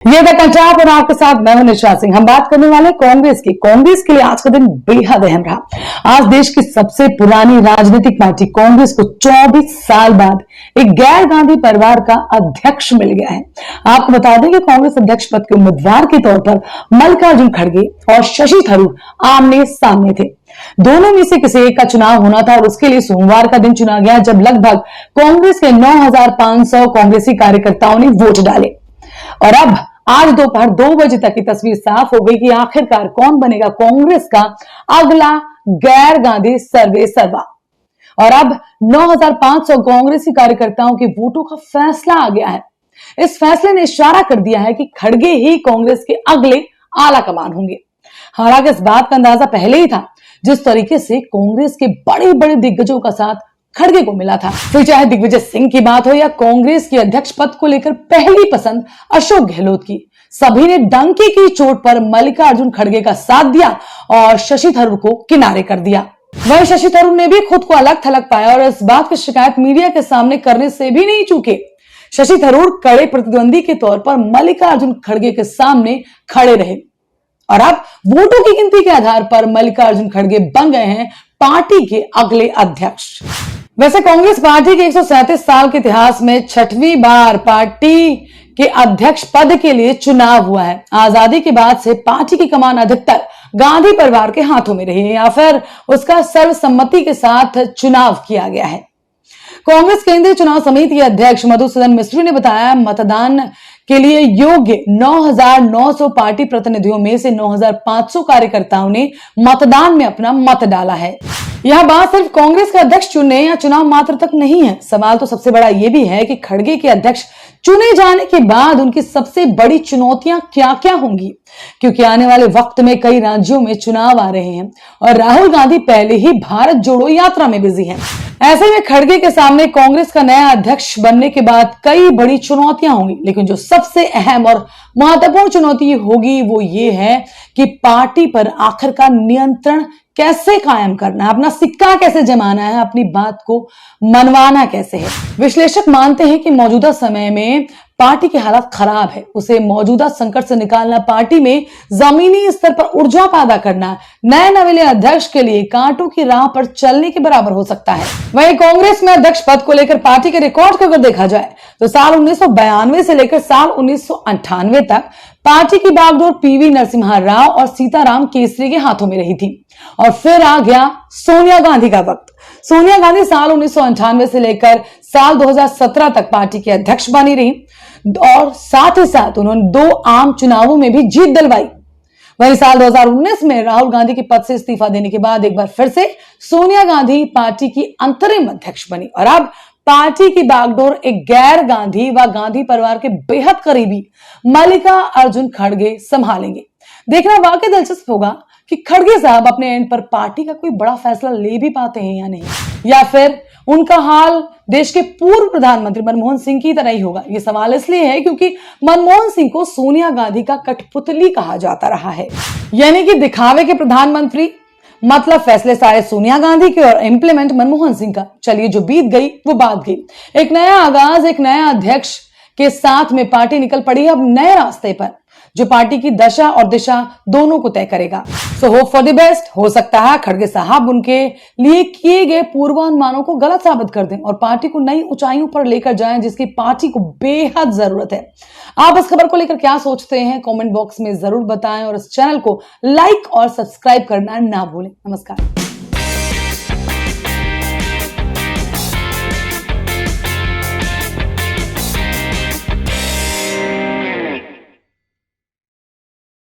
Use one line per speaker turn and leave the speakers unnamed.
ये था पंजाब और आपके साथ मैं हूं निशा सिंह। हम बात करने वाले कांग्रेस की। कांग्रेस के लिए आज का दिन बेहद अहम रहा। आज देश की सबसे पुरानी राजनीतिक पार्टी कांग्रेस को 24 साल बाद एक गैर गांधी परिवार का अध्यक्ष मिल गया है। आपको बता दें कि कांग्रेस अध्यक्ष पद के उम्मीदवार के तौर पर मल्लिकार्जुन खड़गे और शशि थरूर आमने सामने थे। दोनों में से किसी एक का चुनाव होना था और उसके लिए सोमवार का दिन चुना गया, जब लगभग कांग्रेस के 9,500 कांग्रेसी कार्यकर्ताओं ने वोट डाले। और अब आज दोपहर 2 बजे तक की तस्वीर साफ हो गई कि आखिरकार कौन बनेगा कांग्रेस का अगला गैर गांधी सर्वे सर्वा। और अब 9,500 कांग्रेसी कार्यकर्ताओं के वोटों का फैसला आ गया है। इस फैसले ने इशारा कर दिया है कि खड़गे ही कांग्रेस के अगले आला कमान होंगे। हालांकि इस बात का अंदाजा पहले ही था, जिस तरीके से कांग्रेस के बड़े बड़े दिग्गजों का साथ खड़गे को मिला था। फिर चाहे दिग्विजय सिंह की बात हो या कांग्रेस के अध्यक्ष पद को लेकर पहली पसंद अशोक गहलोत की, सभी ने डंके की चोट पर मल्लिकार्जुन खड़गे का साथ दिया और शशि थरूर को किनारे कर दिया। वहीं शशि थरूर ने भी खुद को अलग थलग पाया और इस बात की शिकायत मीडिया के सामने करने से भी नहीं चूके। शशि थरूर कड़े प्रतिद्वंदी के तौर पर मल्लिकार्जुन खड़गे के सामने खड़े रहे और अब वोटों की गिनती के आधार पर मल्लिकार्जुन खड़गे बन गए हैं पार्टी के अगले अध्यक्ष। वैसे कांग्रेस पार्टी के 137 साल के इतिहास में 6वीं बार पार्टी के अध्यक्ष पद के लिए चुनाव हुआ है। आजादी के बाद से पार्टी की कमान अधिकतर गांधी परिवार के हाथों में रही है या फिर उसका सर्वसम्मति के साथ चुनाव किया गया है। कांग्रेस केंद्रीय चुनाव समिति के अध्यक्ष मधुसूदन मिस्त्री ने बताया, मतदान के लिए योग्य 9,900 पार्टी प्रतिनिधियों में से 9,500 कार्यकर्ताओं ने मतदान में अपना मत डाला है। यह बात सिर्फ कांग्रेस का अध्यक्ष चुनने या चुनाव मात्र तक नहीं है। सवाल तो सबसे बड़ा यह भी है कि खड़गे के अध्यक्ष चुने जाने के बाद उनकी सबसे बड़ी चुनौतियां क्या क्या होंगी, क्योंकि आने वाले वक्त में कई राज्यों में चुनाव आ रहे हैं और राहुल गांधी पहले ही भारत जोड़ो यात्रा में बिजी हैं। ऐसे में खड़गे के सामने कांग्रेस का नया अध्यक्ष बनने के बाद कई बड़ी चुनौतियां होंगी, लेकिन जो सबसे अहम और महत्वपूर्ण चुनौती होगी वो ये है कि पार्टी पर आखिरकार नियंत्रण कैसे कायम करना है, अपना सिक्का कैसे जमाना है, अपनी बात को मनवाना कैसे है। विश्लेषक मानते हैं कि मौजूदा समय में पार्टी के हालात खराब है। उसे मौजूदा संकट से निकालना, पार्टी में जमीनी स्तर पर ऊर्जा पैदा करना नए नवेले अध्यक्ष के लिए कांटों की राह पर चलने के बराबर हो सकता है। वहीं कांग्रेस में अध्यक्ष पद को लेकर पार्टी के रिकॉर्ड को अगर देखा जाए तो साल 1992 से लेकर साल 1998 तक पार्टी की बागडोर पीवी नरसिम्हा राव और सीताराम केसरी के हाथों में रही थी। और फिर आ गया सोनिया गांधी का वक्त। सोनिया गांधी साल 1998 से लेकर साल 2017 तक पार्टी के अध्यक्ष बनी रही और साथ ही साथ उन्होंने 2 आम चुनावों में भी जीत दिलवाई। वहीं साल 2019 में राहुल गांधी के पद से इस्तीफा देने के बाद एक बार फिर से सोनिया गांधी पार्टी की अंतरिम अध्यक्ष बनी और अब पार्टी की बागडोर एक गैर गांधी व गांधी परिवार के बेहद करीबी मल्लिकार्जुन खड़गे संभालेंगे। देखना वाकई दिलचस्प होगा कि खड़गे साहब अपने एंड पर पार्टी का कोई बड़ा फैसला ले भी पाते हैं या नहीं, या फिर उनका हाल देश के पूर्व प्रधानमंत्री मनमोहन सिंह की तरह ही होगा। यह सवाल इसलिए है क्योंकि मनमोहन सिंह को सोनिया गांधी का कठपुतली कहा जाता रहा है, यानी कि दिखावे के प्रधानमंत्री, मतलब फैसले सारे सोनिया गांधी के और इंप्लीमेंट मनमोहन सिंह का। चलिए, जो बीत गई वो बात गई। एक नया आगाज, एक नया अध्यक्ष के साथ में पार्टी निकल पड़ी है अब नए रास्ते पर, जो पार्टी की दशा और दिशा दोनों को तय करेगा। So hope for the best. हो सकता है खड़गे साहब उनके लिए किए गए पूर्वानुमानों को गलत साबित कर दें और पार्टी को नई ऊंचाइयों पर लेकर जाएं, जिसकी पार्टी को बेहद जरूरत है। आप इस खबर को लेकर क्या सोचते हैं, कमेंट बॉक्स में जरूर बताएं और इस चैनल को लाइक और सब्सक्राइब करना ना भूलें। नमस्कार।